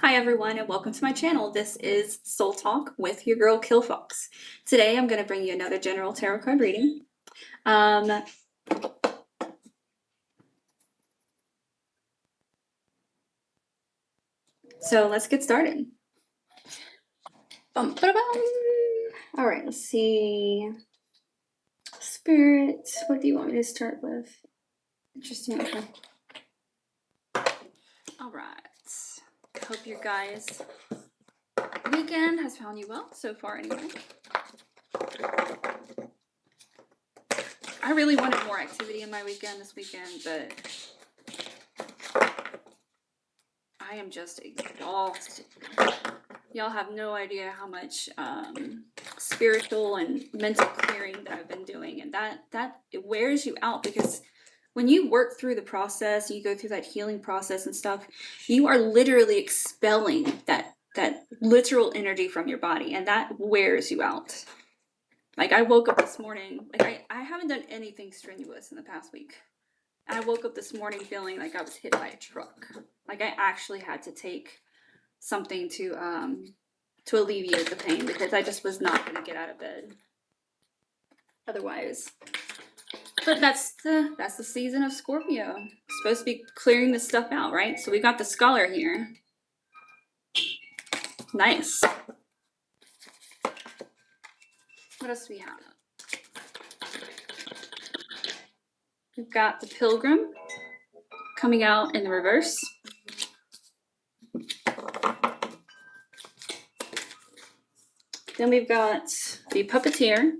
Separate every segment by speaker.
Speaker 1: Hi everyone and welcome to my channel. This is Soul Talk with your girl Kill Fox. Today I'm going to bring you another general tarot card reading. So let's get started. All right, let's see. Spirit, what do you want me to start with? Interesting. Okay. All right. Hope your guys' weekend has found you well so far anyway. I really wanted more activity in my weekend this weekend, but I am just exhausted. Y'all have no idea how much spiritual and mental clearing that I've been doing, and that it wears you out, because when you work through the process, you go through that healing process and stuff, you are literally expelling that literal energy from your body, and that wears you out. Like, I woke up this morning, like I haven't done anything strenuous in the past week. And I woke up this morning feeling like I was hit by a truck. Like, I actually had to take something to alleviate the pain, because I just was not going to get out of bed otherwise. But that's the season of Scorpio. Supposed to be clearing this stuff out, right? So we got the Scholar here. Nice. What else do we have? We've got the Pilgrim coming out in the reverse. Then we've got the Puppeteer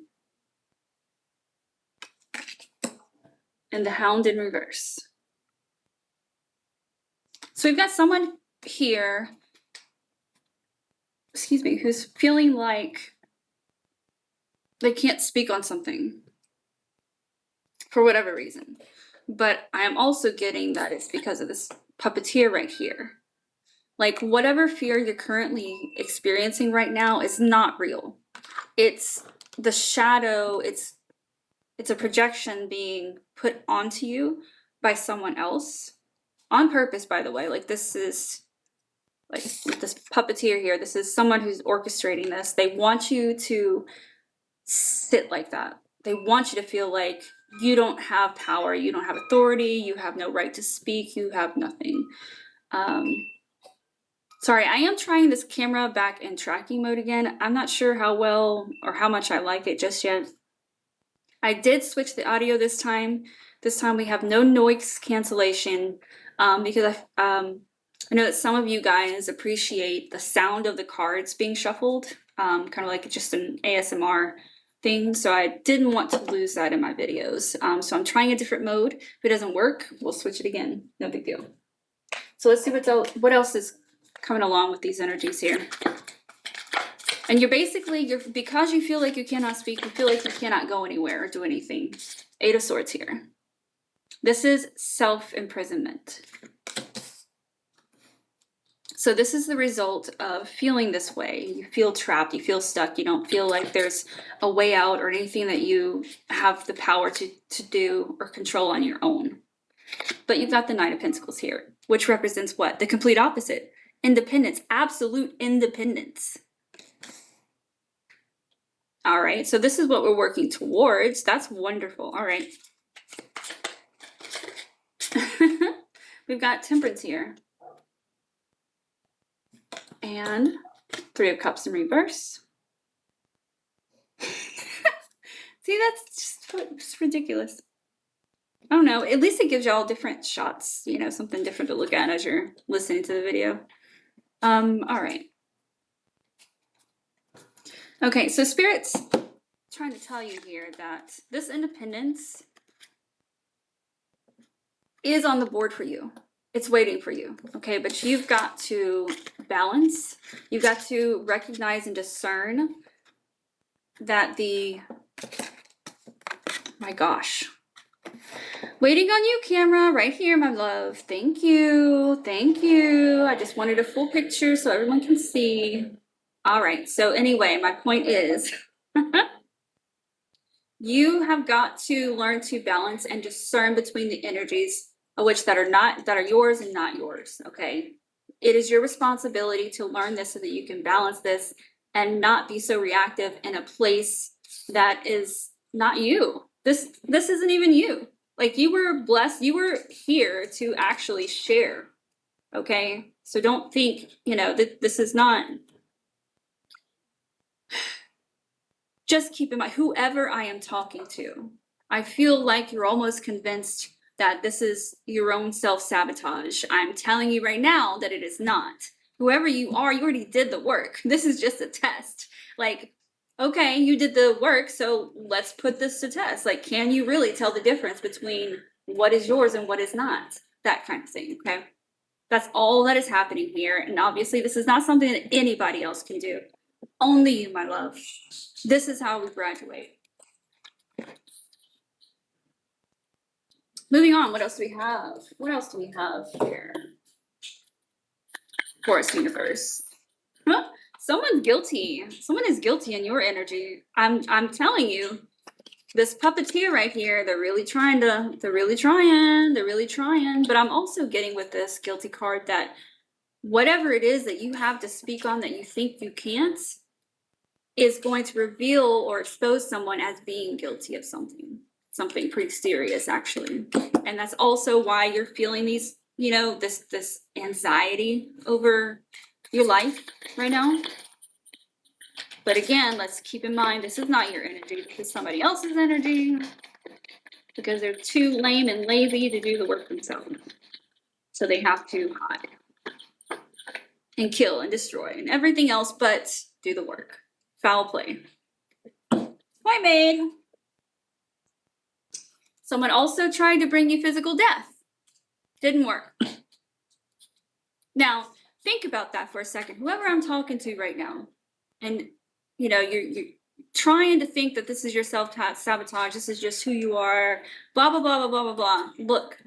Speaker 1: and the Hound in reverse. So we've got someone here, excuse me, who's feeling like they can't speak on something for whatever reason. But I am also getting that it's because of this Puppeteer right here. Like, whatever fear you're currently experiencing right now is not real. It's the shadow, it's a projection being put onto you by someone else. On purpose, by the way. Like, this is, like, this Puppeteer here, this is someone who's orchestrating this. They want you to sit like that. They want you to feel like you don't have power, you don't have authority, you have no right to speak, you have nothing. Sorry, I am trying this camera back in tracking mode again. I'm not sure how well or how much I like it just yet. I did switch the audio this time. This time we have no noise cancellation, because I know that some of you guys appreciate the sound of the cards being shuffled, kind of like just an ASMR thing. So I didn't want to lose that in my videos. So I'm trying a different mode. If it doesn't work, we'll switch it again. No big deal. So let's see what else is coming along with these energies here. And you're because you feel like you cannot speak, you feel like you cannot go anywhere or do anything. 8 of Swords here. This is self-imprisonment. So this is the result of feeling this way. You feel trapped, you feel stuck, you don't feel like there's a way out or anything that you have the power to do or control on your own. But you've got the Knight of Pentacles here, which represents what? The complete opposite. Independence, absolute independence. All right, so this is what we're working towards. That's wonderful. All right. We've got Temperance here. And 3 of Cups in reverse. See, that's just ridiculous. I don't know. At least it gives y'all different shots, you know, something different to look at as you're listening to the video. All right. Okay, so Spirit's trying to tell you here that this independence is on the board for you. It's waiting for you, okay? But you've got to balance. You've got to recognize and discern that my gosh. Waiting on you, camera, right here, my love. Thank you. Thank you. I just wanted a full picture so everyone can see. All right, so anyway, my point is you have got to learn to balance and discern between the energies of which that are yours and not yours, okay? It is your responsibility to learn this so that you can balance this and not be so reactive in a place that is not you. This isn't even you. Like, you were blessed, you were here to actually share. Okay? So don't think, that this is not. Just keep in mind, whoever I am talking to, I feel like you're almost convinced that this is your own self-sabotage. I'm telling you right now that it is not. Whoever you are, you already did the work. This is just a test. Like, okay, you did the work, so let's put this to test. Like, can you really tell the difference between what is yours and what is not? That kind of thing, okay? That's all that is happening here. And obviously, this is not something that anybody else can do. Only you, my love. This is how we graduate. Moving on, what else do we have? What else do we have here? Forest universe. Huh? Someone's guilty. Someone is guilty in your energy. I'm telling you, this puppeteer right here, they're really trying. But I'm also getting with this guilty card that whatever it is that you have to speak on that you think you can't is going to reveal or expose someone as being guilty of something pretty serious, actually. And that's also why you're feeling these, this anxiety over your life right now. But again, let's keep in mind, this is not your energy. This is somebody else's energy, because they're too lame and lazy to do the work themselves. So they have to hide and kill and destroy and everything else but do the work. Foul play. Point made. Someone also tried to bring you physical death. Didn't work. Now, think about that for a second. Whoever I'm talking to right now, and you're trying to think that this is your self-sabotage, this is just who you are, blah, blah, blah, blah, blah, blah, blah. Look,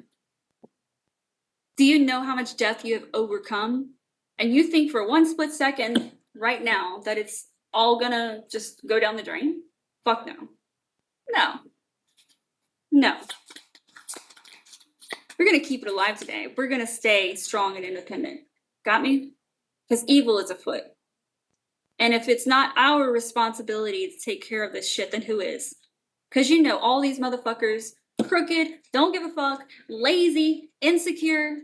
Speaker 1: do you know how much death you have overcome? And you think for one split second right now that it's all gonna just go down the drain? Fuck no. No. We're gonna keep it alive today. We're gonna stay strong and independent. Got me? Because evil is afoot. And if it's not our responsibility to take care of this shit, then who is? Because all these motherfuckers, crooked, don't give a fuck, lazy, insecure.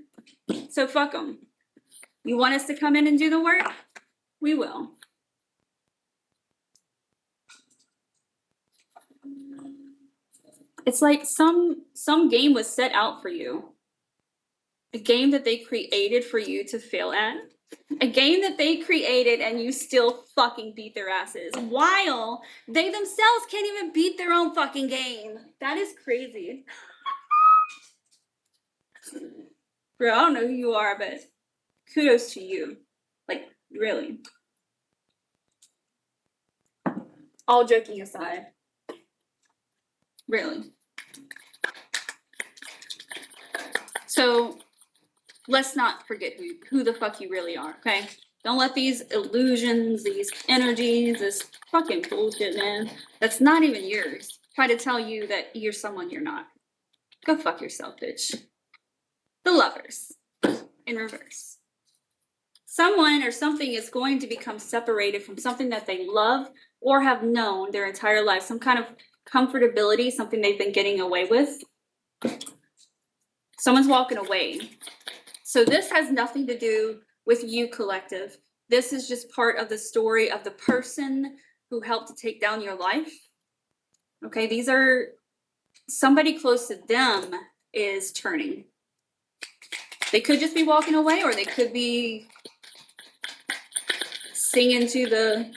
Speaker 1: So fuck them. You want us to come in and do the work? We will. It's like some game was set out for you. A game that they created for you to fail at. A game that they created and you still fucking beat their asses. While they themselves can't even beat their own fucking game. That is crazy. Bro, I don't know who you are, but kudos to you. Like, really. All joking aside. Really. So let's not forget who the fuck you really are, okay? Don't let these illusions, these energies, this fucking bullshit, man, that's not even yours, try to tell you that you're someone you're not. Go fuck yourself, bitch. The Lovers in reverse. Someone or something is going to become separated from something that they love or have known their entire life, some kind of comfortability, something they've been getting away with. Someone's walking away. So this has nothing to do with you, collective. This is just part of the story of the person who helped to take down your life. Okay, these are somebody close to them is turning. They could just be walking away, or they could be singing to the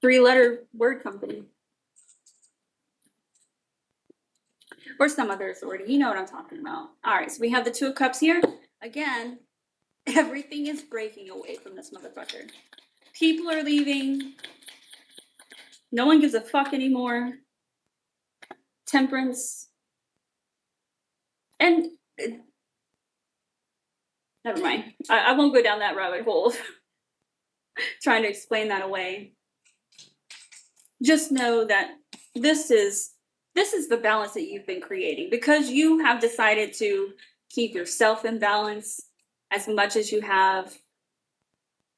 Speaker 1: 3-letter word company. Or some other authority. You know what I'm talking about. All right, so we have the Two of Cups here. Again, everything is breaking away from this motherfucker. People are leaving. No one gives a fuck anymore. Temperance. And never mind. I won't go down that rabbit hole trying to explain that away. Just know that this is the balance that you've been creating, because you have decided to keep yourself in balance. as much as you have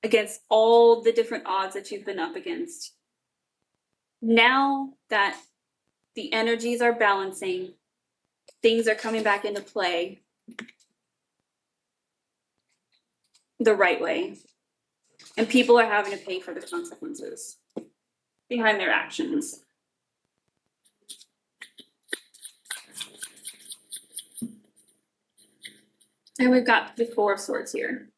Speaker 1: against all the different odds that you've been up against. Now that the energies are balancing, things are coming back into play the right way, and people are having to pay for the consequences behind their actions. And we've got the Four of Swords here.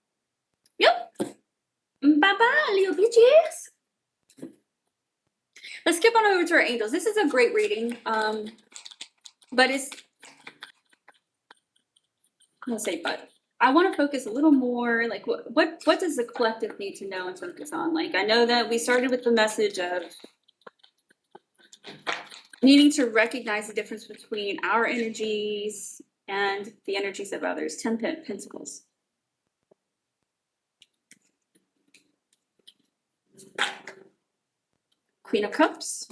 Speaker 1: Yep. Bye-bye, little bitches. Let's skip on over to our angels. This is a great reading. But it's, I'm gonna say but. I want to focus a little more, like what does the collective need to know and focus on? Like, I know that we started with the message of needing to recognize the difference between our energies and the energies of others. 10 Pentacles. Queen of Cups.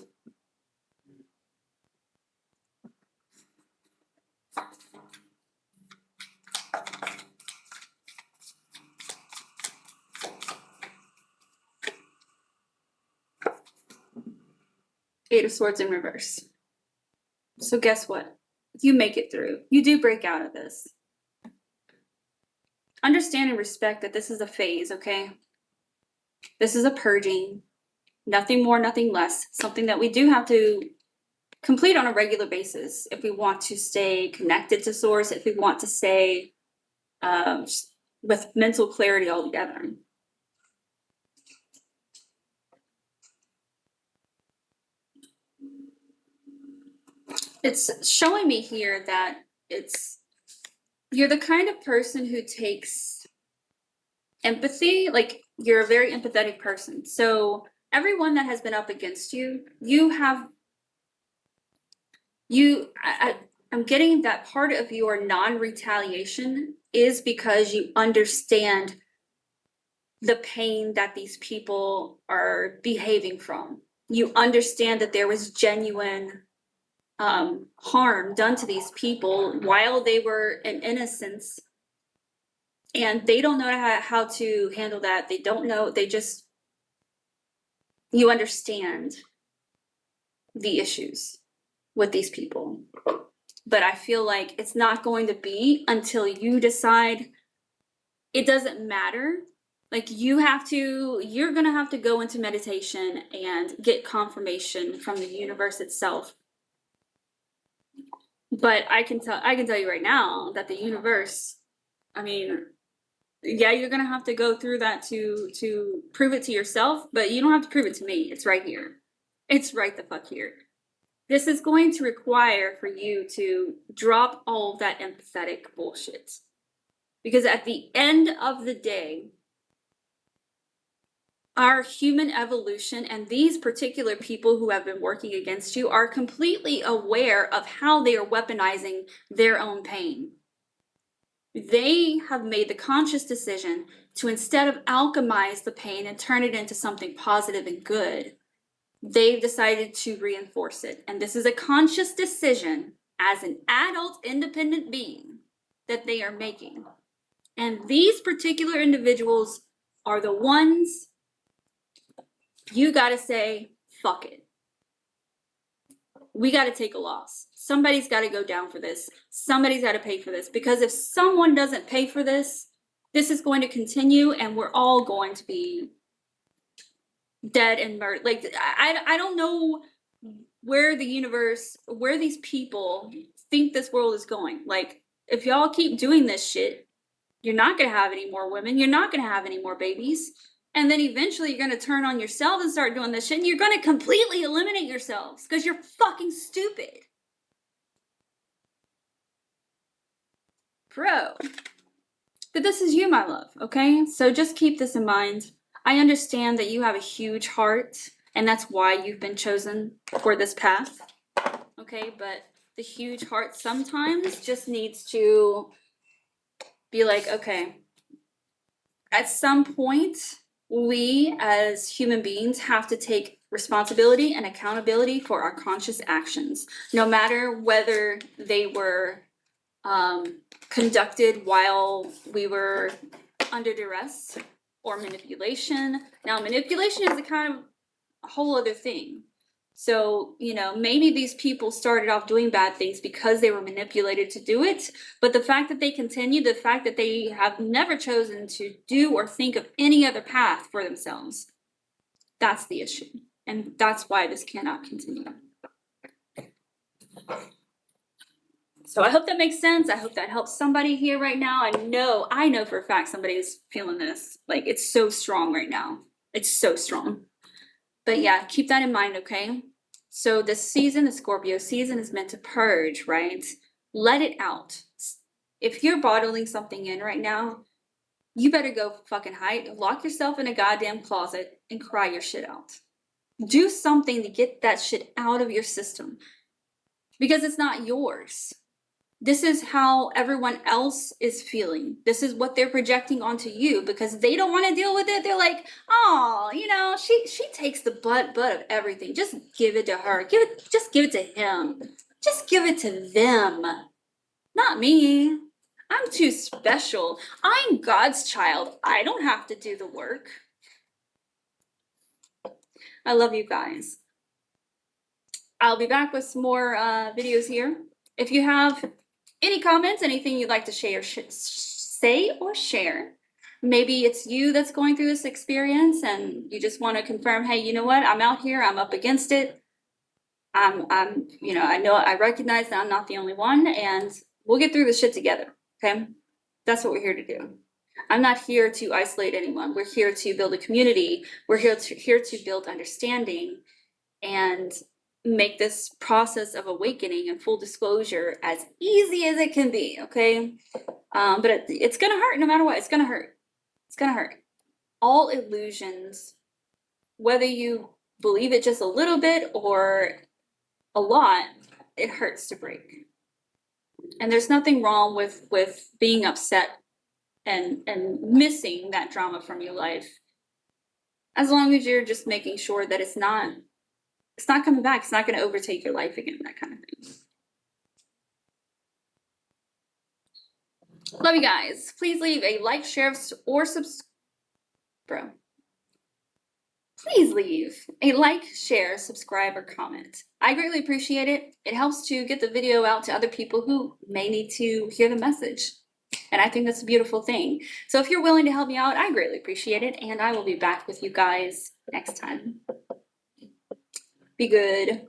Speaker 1: Eight of Swords in reverse. So guess what? You make it through. You do break out of this. Understand and respect that this is a phase, okay? This is a purging. Nothing more, nothing less. Something that we do have to complete on a regular basis if we want to stay connected to Source, if we want to stay with mental clarity altogether. It's showing me here that you're the kind of person who takes empathy, like you're a very empathetic person. So everyone that has been up against you, I'm getting that part of your non-retaliation is because you understand the pain that these people are behaving from. You understand that there was genuine harm done to these people while they were in innocence, and they don't know how to handle that. They don't know. You understand the issues with these people. But I feel like it's not going to be until you decide it doesn't matter. Like you're going to have to go into meditation and get confirmation from the universe itself. But I can tell you right now that the universe, I mean, yeah, you're going to have to go through that to prove it to yourself, but you don't have to prove it to me. It's right here. It's right the fuck here. This is going to require for you to drop all of that empathetic bullshit. Because at the end of the day, our human evolution and these particular people who have been working against you are completely aware of how they are weaponizing their own pain. They have made the conscious decision to, instead of alchemize the pain and turn it into something positive and good, they've decided to reinforce it. And this is a conscious decision as an adult independent being that they are making. And these particular individuals are the ones you got to say, fuck it. We got to take a loss. Somebody's got to go down for this. Somebody's got to pay for this. Because if someone doesn't pay for this, this is going to continue and we're all going to be dead and murdered. Like, I don't know where the universe, where these people think this world is going. Like, if y'all keep doing this shit, you're not going to have any more women. You're not going to have any more babies. And then eventually you're going to turn on yourselves and start doing this shit. And you're going to completely eliminate yourselves because you're fucking stupid. Bro. But this is you, my love, okay? So just keep this in mind. I understand that you have a huge heart, and that's why you've been chosen for this path, okay? But the huge heart sometimes just needs to be like, okay, at some point, we as human beings have to take responsibility and accountability for our conscious actions, no matter whether they were conducted while we were under duress or manipulation. Now, manipulation is a kind of a whole other thing. So, you know, maybe these people started off doing bad things because they were manipulated to do it. But the fact that they continue, the fact that they have never chosen to do or think of any other path for themselves, that's the issue. And that's why this cannot continue. So I hope that makes sense. I hope that helps somebody here right now. I know for a fact somebody is feeling this. Like, it's so strong right now. It's so strong. But yeah, keep that in mind, okay? So this season, the Scorpio season, is meant to purge, right? Let it out. If you're bottling something in right now, you better go fucking hide, lock yourself in a goddamn closet and cry your shit out. Do something to get that shit out of your system, because it's not yours. This is how everyone else is feeling. This is what they're projecting onto you because they don't want to deal with it. They're like, oh, you know, she takes the butt of everything. Just give it to her. Just give it to him. Just give it to them. Not me. I'm too special. I'm God's child. I don't have to do the work. I love you guys. I'll be back with some more videos here. If you have any comments, anything you'd like to say or share, maybe it's you that's going through this experience and you just want to confirm, hey, you know what? I'm out here. I'm up against it. I recognize that I'm not the only one, and we'll get through this shit together. Okay. That's what we're here to do. I'm not here to isolate anyone. We're here to build a community. We're here to build understanding and make this process of awakening and full disclosure as easy as it can be, okay? But it's gonna hurt no matter what. It's gonna hurt. It's gonna hurt. All illusions, whether you believe it just a little bit or a lot, it hurts to break. And there's nothing wrong with being upset and missing that drama from your life, as long as you're just making sure that it's not coming back. It's not going to overtake your life again, that kind of thing. Love you guys. Please leave a like, share, or subscribe. Please leave a like, share, subscribe, or comment. I greatly appreciate it. It helps to get the video out to other people who may need to hear the message. And I think that's a beautiful thing. So if you're willing to help me out, I greatly appreciate it. And I will be back with you guys next time. Be good.